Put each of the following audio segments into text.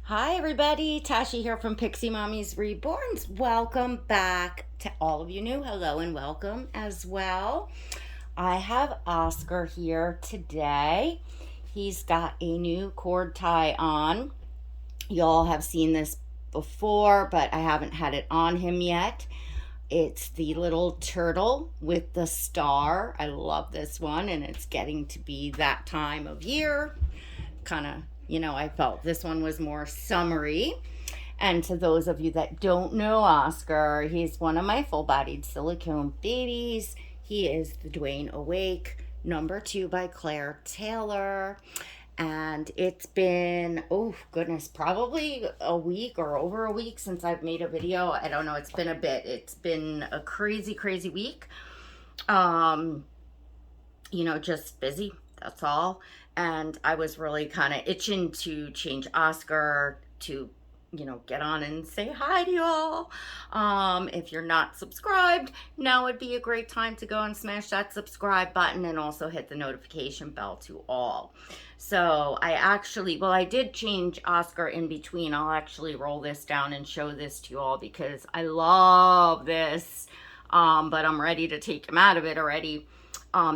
Hi, everybody. Tashi here from Pixie Mommy's Reborns. Welcome back to all of you new. Hello and welcome as well. I have Oscar here today. He's got a new cord tie on. Y'all have seen this before, but I haven't had it on him yet. It's the little turtle with the star. I love this one, and it's getting to be that time of year. Kind of, I felt this one was more summery. And to those of you that don't know Oscar, he's one of my full bodied silicone babies. He is the Dwayne Awake #2 by Claire Taylor. And it's been, oh goodness, probably a week or over a week since I've made a video. I don't know, it's been a bit. It's been a crazy, crazy week. Um, just busy. That's all. And I was really kind of itching to change Oscar to, get on and say hi to y'all. If you're not subscribed, now would be a great time to go and smash that subscribe button and also hit the notification bell to all. So I did change Oscar in between. I'll actually roll this down and show this to you all because I love this. But I'm ready to take him out of it already.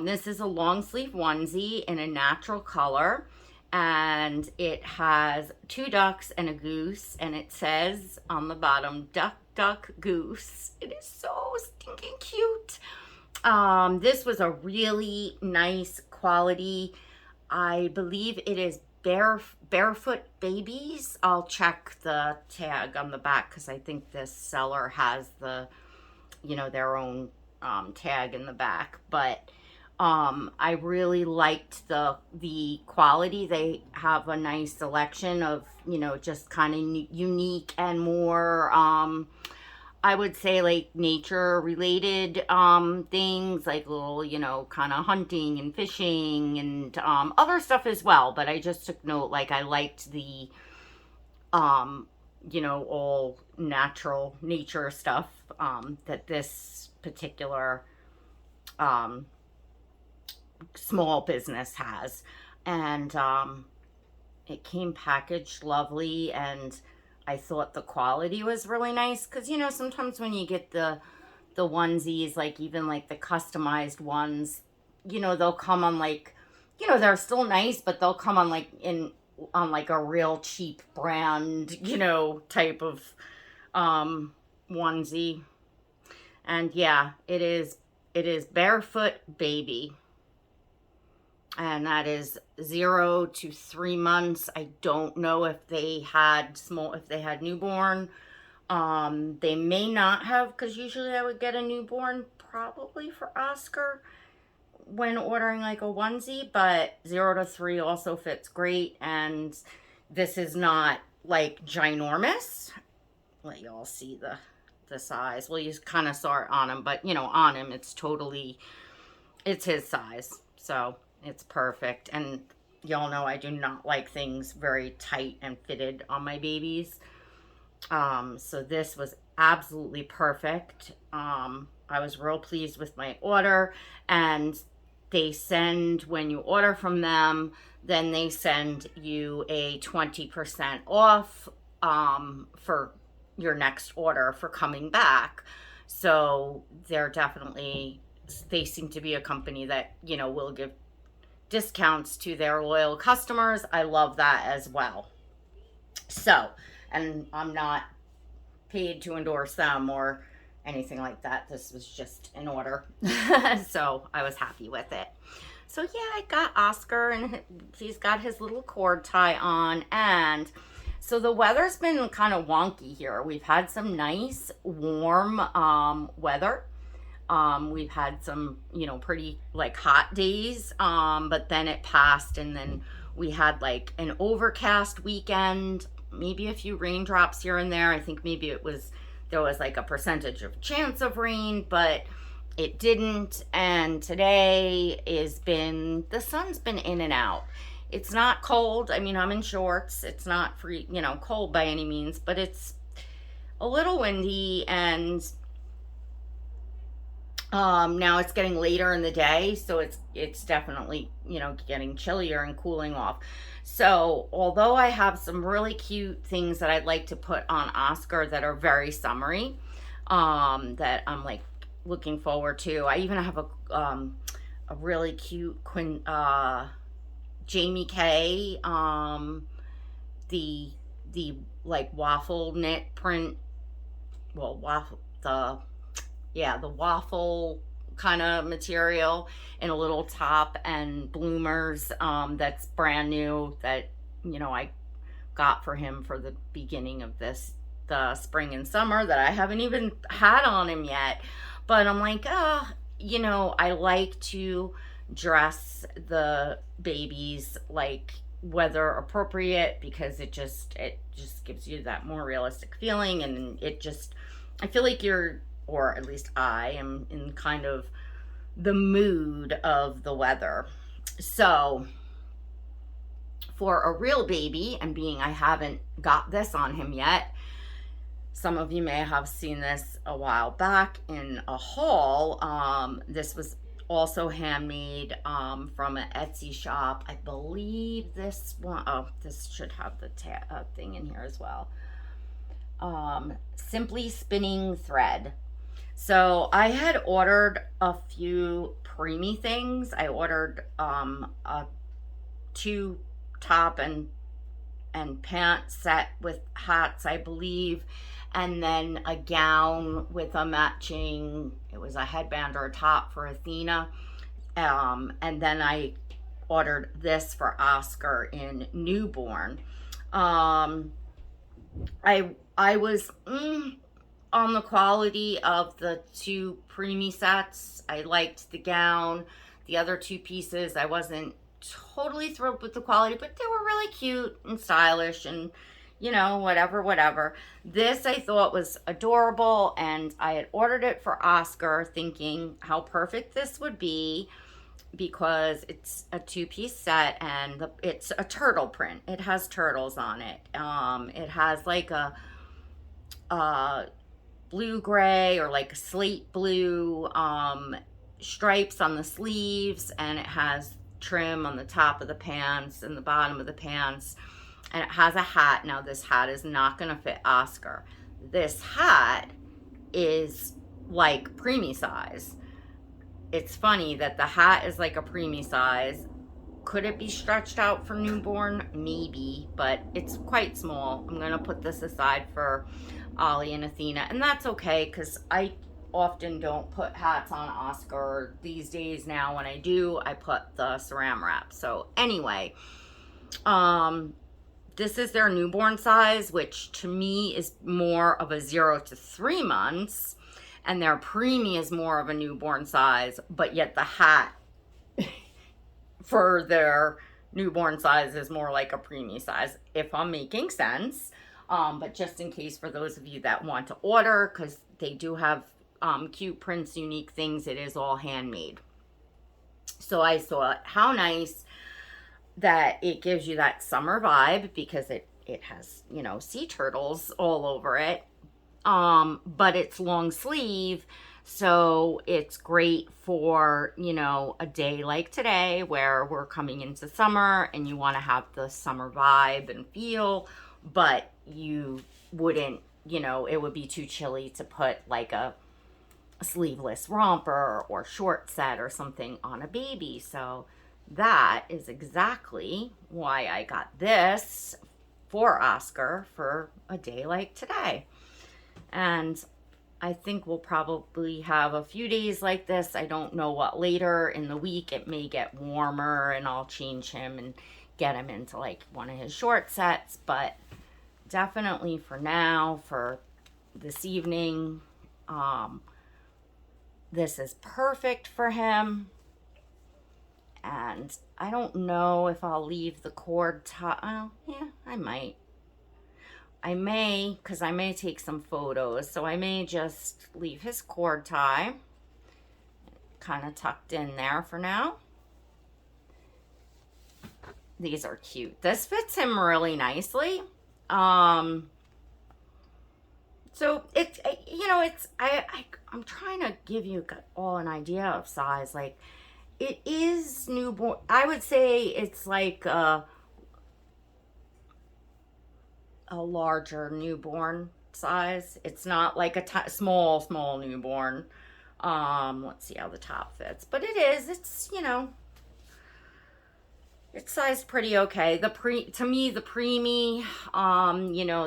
This is a long sleeve onesie in a natural color, and it has 2 ducks and a goose, and it says on the bottom, duck, duck, goose. It is so stinking cute. This was a really nice quality. I believe it is Barefoot Babies. I'll check the tag on the back because I think this seller has their own tag in the back, but I really liked the quality. They have a nice selection of, just kind of unique and more, I would say like nature related things, like little, kind of hunting and fishing and other stuff as well. But I just took note, like I liked the all natural nature stuff that this particular small business has. And it came packaged lovely, and I thought the quality was really nice because sometimes when you get the onesies, like even like the customized ones, they'll come on like, they're still nice, but they'll come on like on like a real cheap brand, type of onesie. And yeah, it is Barefoot Baby, and that is 0 to 3 months. I don't know if they had newborn. They may not have, because usually I would get a newborn probably for Oscar when ordering like a onesie, but 0 to 3 also fits great. And this is not like ginormous. Let y'all see the size. Well, you kind of saw it on him, but on him it's his size. So it's perfect. And y'all know I do not like things very tight and fitted on my babies. So this was absolutely perfect. I was real pleased with my order, and they send, when you order from them, then they send you a 20% off for your next order for coming back. So they seem to be a company that, will give discounts to their loyal customers. I love that as well. So, and I'm not paid to endorse them or anything like that. This was just an order. So I was happy with it. So yeah, I got Oscar, and he's got his little cord tie on. And so the weather's been kind of wonky here. We've had some nice warm weather. We've had some, pretty like hot days, but then it passed, and then we had like an overcast weekend, maybe a few raindrops here and there. I think maybe there was like a percentage of chance of rain, but it didn't. And today the sun's been in and out. It's not cold. I mean, I'm in shorts. It's not cold by any means, but it's a little windy, and now it's getting later in the day, so it's definitely, getting chillier and cooling off. So, although I have some really cute things that I'd like to put on Oscar that are very summery, that I'm like looking forward to. I even have a really cute Jamie K, the like waffle knit print, well, waffle, the waffle kind of material in a little top and bloomers, that's brand new, that I got for him for the beginning of the spring and summer, that I haven't even had on him yet. But I'm like, I like to dress the babies like weather appropriate, because it just gives you that more realistic feeling, and I feel like or at least I am in kind of the mood of the weather. So for a real baby, and being I haven't got this on him yet, some of you may have seen this a while back in a haul. This was also handmade, from an Etsy shop. I believe this one, oh, this should have the thing in here as well. Simply Spinning Thread. So I had ordered a few preemie things. I ordered a two top and pant set with hats, I believe, and then a gown with a matching, it was a headband or a top for Athena. And then I ordered this for Oscar in newborn. I was on the quality of the two preemie sets. I liked the gown. The other two pieces, I wasn't totally thrilled with the quality, but they were really cute and stylish, and whatever. This I thought was adorable, and I had ordered it for Oscar thinking how perfect this would be, because it's a two-piece set, and it's a turtle print. It has turtles on it. It has like a blue gray, or like slate blue, stripes on the sleeves, and it has trim on the top of the pants and the bottom of the pants, and it has a hat. Now this hat is not going to fit Oscar. This hat is like preemie size. It's funny that the hat is like a preemie size. Could it be stretched out for newborn? Maybe, but it's quite small. I'm going to put this aside for Ollie and Athena, and that's okay, because I often don't put hats on Oscar these days. Now when I do, I put the saran wrap. So anyway, this is their newborn size, which to me is more of a 0 to 3 months, and their preemie is more of a newborn size, but yet the hat for their newborn size is more like a preemie size, if I'm making sense. But just in case, for those of you that want to order, because they do have cute prints, unique things, it is all handmade. So I thought, how nice that it gives you that summer vibe, because it has, sea turtles all over it. But it's long sleeve, so it's great for, a day like today, where we're coming into summer and you want to have the summer vibe and feel, but you wouldn't, it would be too chilly to put like a sleeveless romper or short set or something on a baby. So that is exactly why I got this for Oscar for a day like today. And I think we'll probably have a few days like this. I don't know what later in the week. It may get warmer and I'll change him and get him into like one of his short sets. But definitely for now, for this evening, this is perfect for him. And I don't know if I'll leave the cord tie. Oh, yeah, I might. I may, because I may take some photos, so I may just leave his cord tie kind of tucked in there for now. These are cute. This fits him really nicely. So I'm trying to give you all an idea of size. Like, it is newborn. I would say it's like a larger newborn size. It's not like a small newborn. Let's see how the top fits, but it's, it's sized pretty okay. To me, the preemie,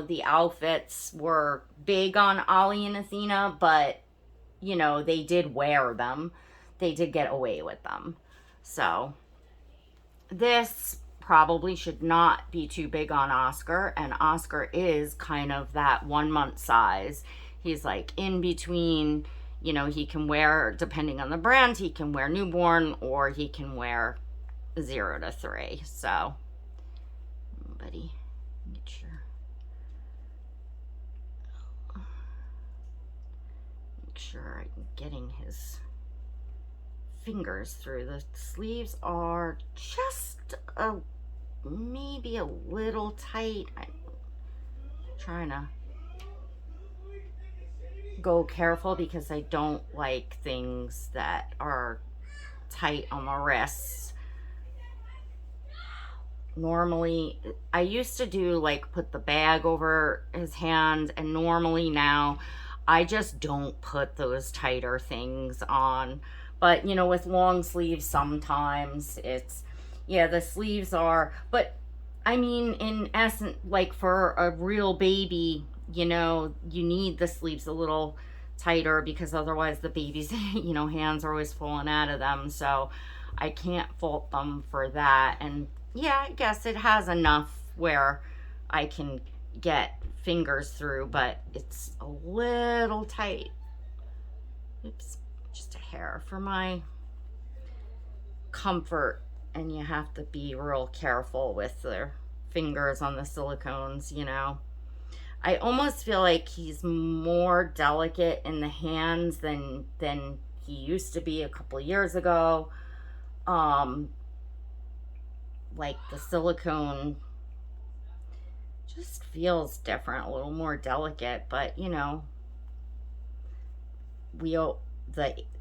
the outfits were big on Ollie and Athena, but they did wear them. They did get away with them. So this probably should not be too big on Oscar, and Oscar is kind of that 1 month size. He's like in between, he can wear, depending on the brand, he can wear newborn or he can wear 0 to 3. So, buddy, get your, make sure I'm getting his fingers through. The sleeves are just maybe a little tight. I'm trying to go careful because I don't like things that are tight on the wrists. Normally, I used to do like put the bag over his hand, and normally now I just don't put those tighter things on. But with long sleeves, sometimes the sleeves are, but I mean, in essence, like for a real baby, you need the sleeves a little tighter because otherwise the baby's, hands are always falling out of them. So I can't fault them for that. And yeah, I guess it has enough where I can get fingers through, but it's a little tight. Oops. Just a hair for my comfort, and you have to be real careful with the fingers on the silicones. I almost feel like he's more delicate in the hands than he used to be a couple of years ago. Like the silicone just feels different, a little more delicate, but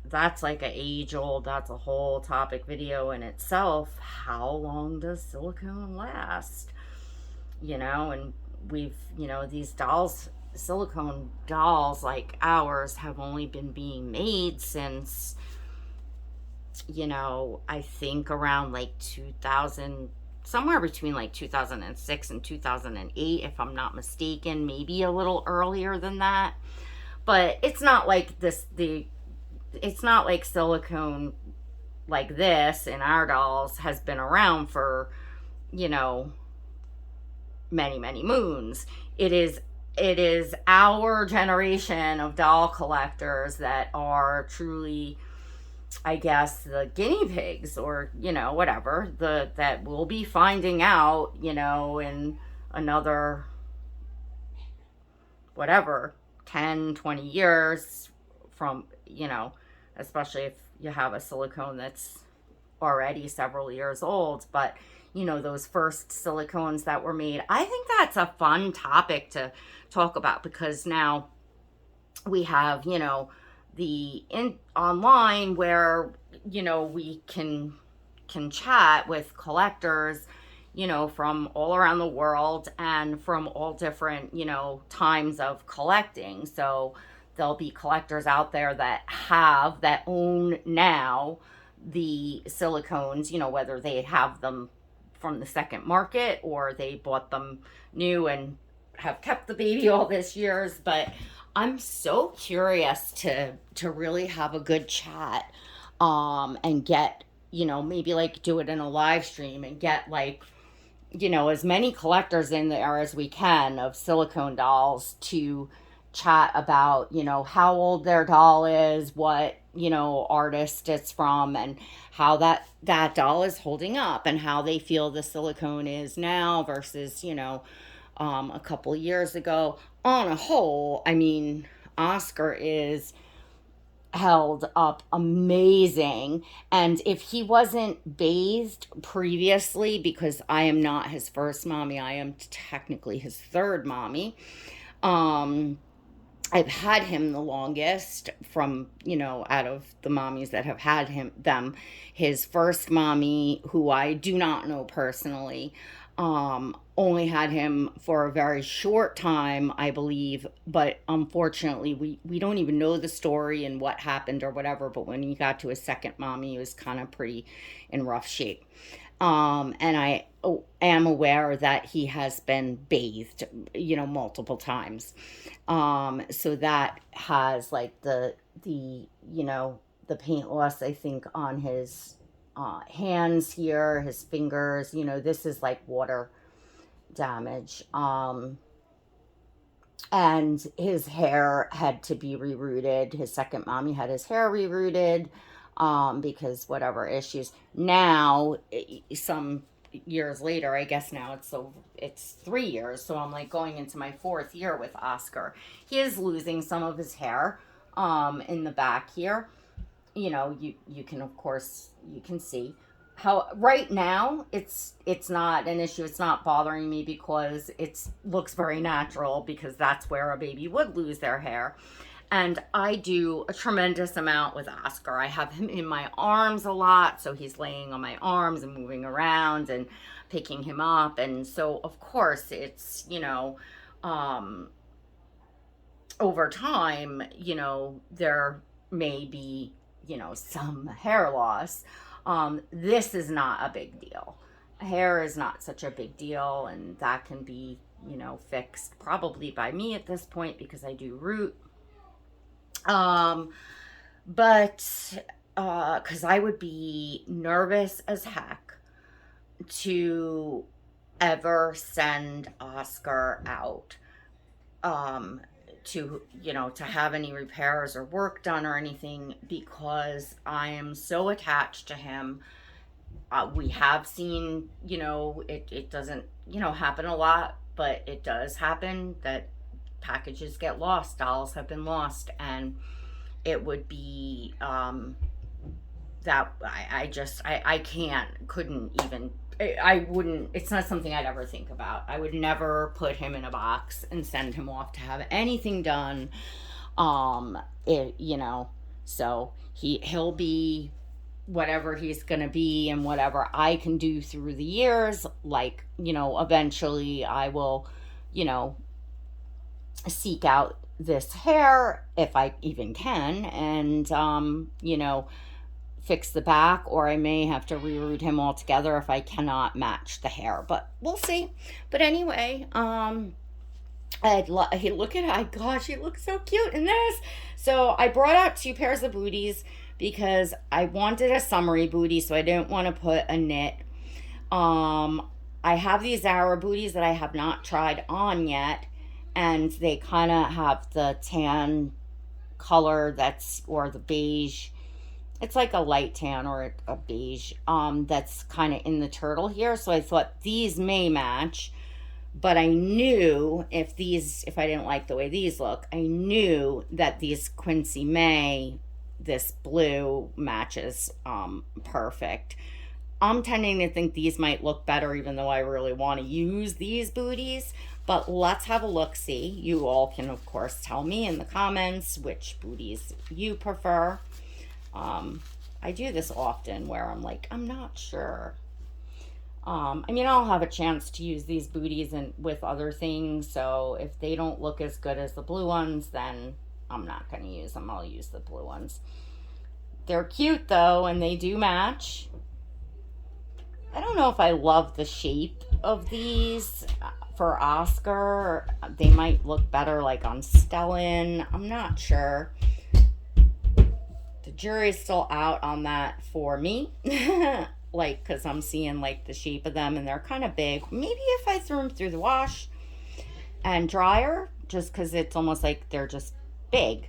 that's like an age old, that's a whole topic video in itself. How long does silicone last? And we've, these silicone dolls like ours have only been being made since, I think around like 2000, somewhere between like 2006 and 2008, if I'm not mistaken, maybe a little earlier than that. But it's not like it's not like silicone like this in our dolls has been around for, many moons. It is our generation of doll collectors that are truly, I guess, the guinea pigs, or whatever, that we'll be finding out, in another whatever 10-20 years from, especially if you have a silicone that's already several years old. But those first silicones that were made, I think that's a fun topic to talk about, because now we have the online where we can chat with collectors from all around the world and from all different times of collecting. So there'll be collectors out there that own now the silicones, whether they have them from the second market or they bought them new and have kept the baby all this years. But I'm so curious to really have a good chat, and get, maybe like do it in a live stream and get like, as many collectors in there as we can of silicone dolls to chat about, how old their doll is, what, artist it's from, and how that doll is holding up, and how they feel the silicone is now versus, a couple years ago. On a whole, I mean, Oscar is held up amazing. And if he wasn't bathed previously, because I am not his first mommy, I am technically his third mommy. I've had him the longest from, out of the mommies that have had them. His first mommy, who I do not know personally, Only had him for a very short time, I believe, but unfortunately, we don't even know the story and what happened or whatever. But when he got to his second mommy, he was kind of pretty in rough shape. And I am aware that he has been bathed, multiple times. So that has like the paint loss, I think, on his hands here, his fingers. This is like water damage. And his hair had to be rerooted. His second mommy had his hair rerooted because whatever issues. Now, some years later, I guess now it's 3 years. So I'm like going into my fourth year with Oscar. He is losing some of his hair in the back here. You can, of course, you can see how right now it's not an issue. It's not bothering me because it looks very natural, because that's where a baby would lose their hair. And I do a tremendous amount with Oscar. I have him in my arms a lot, so he's laying on my arms and moving around and picking him up. And so of course it's um over time, there may be, some hair loss. This is not a big deal. Hair is not such a big deal, and that can be, fixed probably by me at this point because I do root. Um, but because I would be nervous as heck to ever send Oscar out to have any repairs or work done or anything, because I am so attached to him. We have seen, it doesn't, happen a lot, but it does happen that packages get lost, dolls have been lost, and it would be that I couldn't even, I wouldn't, it's not something I'd ever think about. I would never put him in a box and send him off to have anything done. It, so he'll be whatever he's going to be, and whatever I can do through the years. Like, eventually I will, you know, seek out this hair if I even can, and, fix the back, or I may have to reroot him altogether if I cannot match the hair, but we'll see. But anyway, hey, look at her. Gosh, he looks so cute in this. So I brought out two pairs of booties because I wanted a summery booty, so I didn't want to put a knit. I have these Zara booties that I have not tried on yet, and they kind of have the tan color or the beige. It's like a light tan or a beige that's kind of in the turtle here. So I thought these may match, but I knew if I didn't like the way these look, I knew that these Quincy May, this blue matches perfect. I'm tending to think these might look better, even though I really want to use these booties. But let's have a look-see. You all can, of course, tell me in the comments which booties you prefer. I do this often where I'm like, I'm not sure. I'll have a chance to use these booties with other things. So if they don't look as good as the blue ones, then I'm not going to use them. I'll use the blue ones. They're cute though, and they do match. I don't know if I love the shape of these for Oscar. They might look better like on Stellan. I'm not sure. The jury's still out on that for me. Like, because I'm seeing like the shape of them and they're kind of big. Maybe if I threw them through the wash and dryer, just because it's almost like they're just big.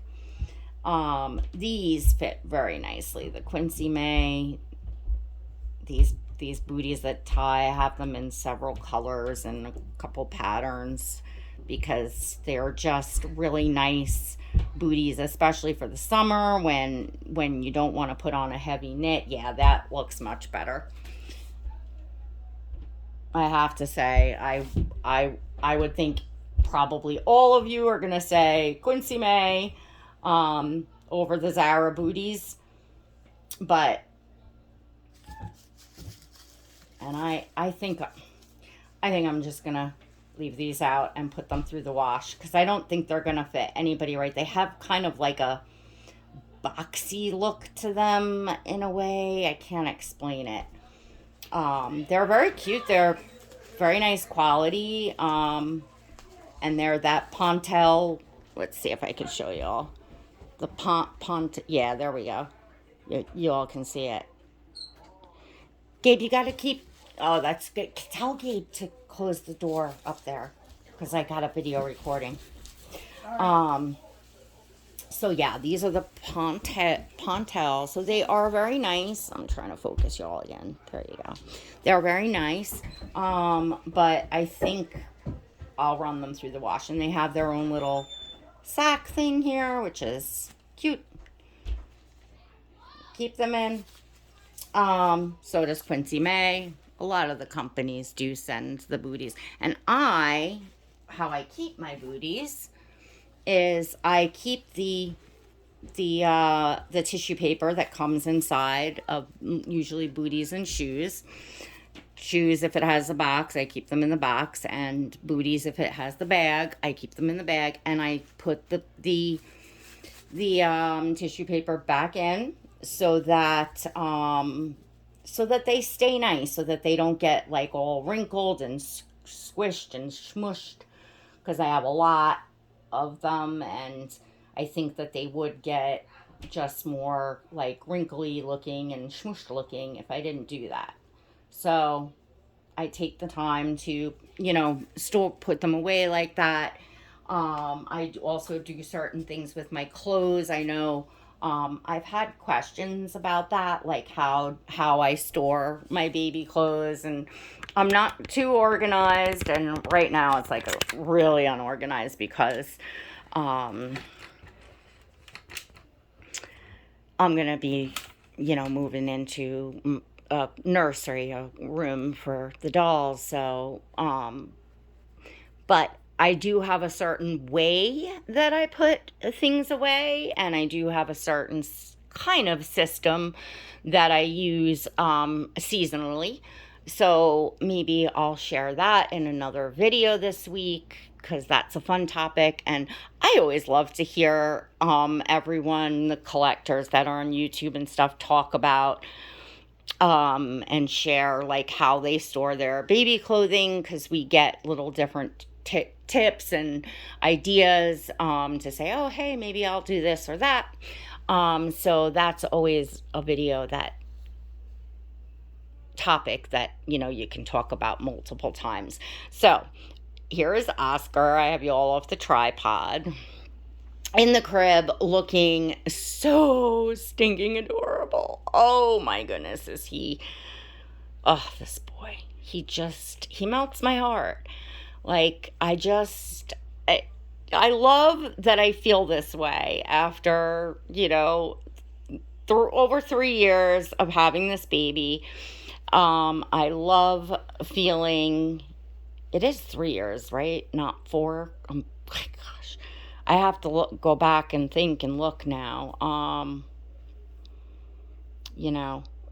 These fit very nicely. The Quincy May, these booties that tie, I have them in several colors and a couple patterns because they're just really nice booties, especially for the summer when you don't want to put on a heavy knit. Yeah, that looks much better. I have to say, I would think probably all of you are gonna say Quincy May over the Zara booties, but and I think I think I'm just gonna leave these out and put them through the wash because I don't think they're gonna fit anybody right. They have kind of like a boxy look to them in a way. I can't explain it. They're very cute. They're very nice quality. And they're that Pontel. Let's see if I can show you all. The pont. Yeah, there we go. You all can see it. Gabe, you got to keep. Oh, that's good. Tell Gabe to close the door up there because I got a video recording. So yeah, these are the Pontel. So they are very nice. I'm trying to focus y'all again. There you go. They're very nice. But I think I'll run them through the wash, and they have their own little sack thing here, which is cute. Keep them in. So does Quincy May. A lot of the companies do send the booties, and how I keep my booties is I keep the tissue paper that comes inside of usually booties and shoes. Shoes, if it has a box, I keep them in the box, and booties, if it has the bag, I keep them in the bag, and I put the tissue paper back in so that they stay nice, so that they don't get like all wrinkled and squished and smushed, because I have a lot of them, and I think that they would get just more like wrinkly looking and smushed looking if I didn't do that. So I take the time to, put them away like that. I also do certain things with my clothes. I know I've had questions about that, like how I store my baby clothes, and I'm not too organized, and right now it's like really unorganized because I'm gonna be, moving into a nursery, a room for the dolls. So, but I do have a certain way that I put things away, and I do have a certain kind of system that I use seasonally. So maybe I'll share that in another video this week, because that's a fun topic. And I always love to hear everyone, the collectors that are on YouTube and stuff, talk about and share like how they store their baby clothing, because we get little different tips and ideas to say, oh, hey, maybe I'll do this or that. So that's always a video, that topic that, you can talk about multiple times. So here is Oscar. I have you all off the tripod in the crib, looking so stinking adorable. Oh my goodness, is he... Oh, this boy. He melts my heart. Like, I love that I feel this way after, over 3 years of having this baby. I love feeling... It is 3 years, right? Not 4. Oh my gosh. I have to go back and think and look now.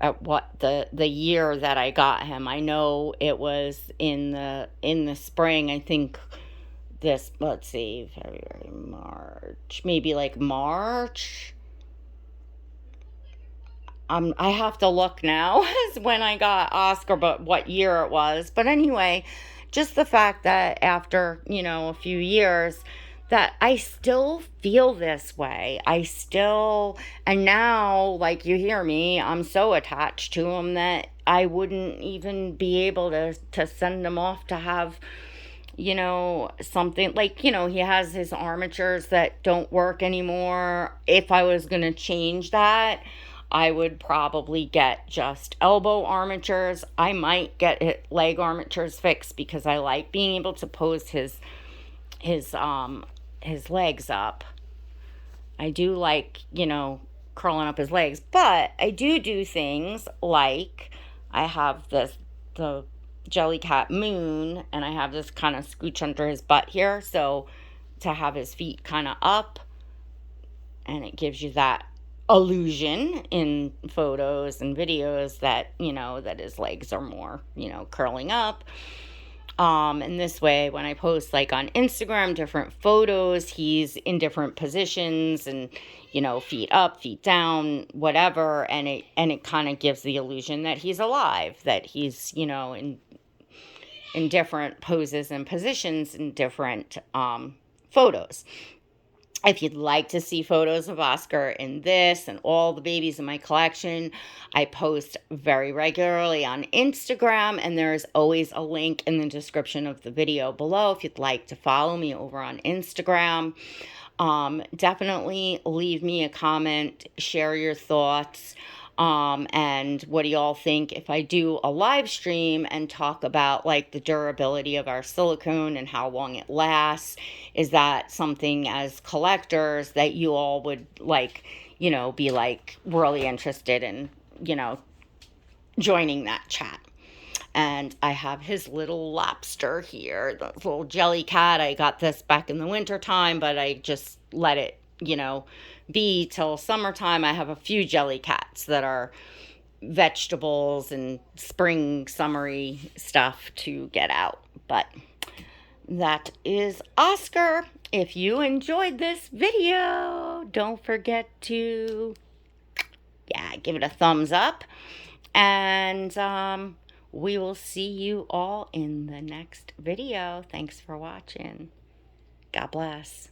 At what the year that I got him. I know it was in the spring. I think let's see, February, March, maybe like March. I have to look now is when I got Oscar, but what year it was. But anyway, just the fact that after, a few years, that I still feel this way. And now, like you hear me, I'm so attached to him that I wouldn't even be able to send him off to have, something like, he has his armatures that don't work anymore. If I was going to change that, I would probably get just elbow armatures. I might get leg armatures fixed, because I like being able to pose his legs up. I do like, curling up his legs, but I do things like I have the Jellycat Moon, and I have this kind of scooch under his butt here, so to have his feet kind of up, and it gives you that illusion in photos and videos that, that his legs are more, curling up. And this way, when I post like on Instagram, different photos, he's in different positions and, feet up, feet down, whatever. And it kind of gives the illusion that he's alive, that he's, in different poses and positions in different photos. If you'd like to see photos of Oscar in this and all the babies in my collection, I post very regularly on Instagram, and there's always a link in the description of the video below if you'd like to follow me over on Instagram. Definitely leave me a comment, share your thoughts. And what do y'all think if I do a live stream and talk about like the durability of our silicone and how long it lasts? Is that something as collectors that you all would like, be like really interested in, joining that chat? And I have his little lobster here, the little jelly cat. I got this back in the winter time, but I just let it, be till summertime. I have a few jelly cats that are vegetables and spring summery stuff to get out. But that is Oscar. If you enjoyed this video, don't forget to, give it a thumbs up. And we will see you all in the next video. Thanks for watching. God bless.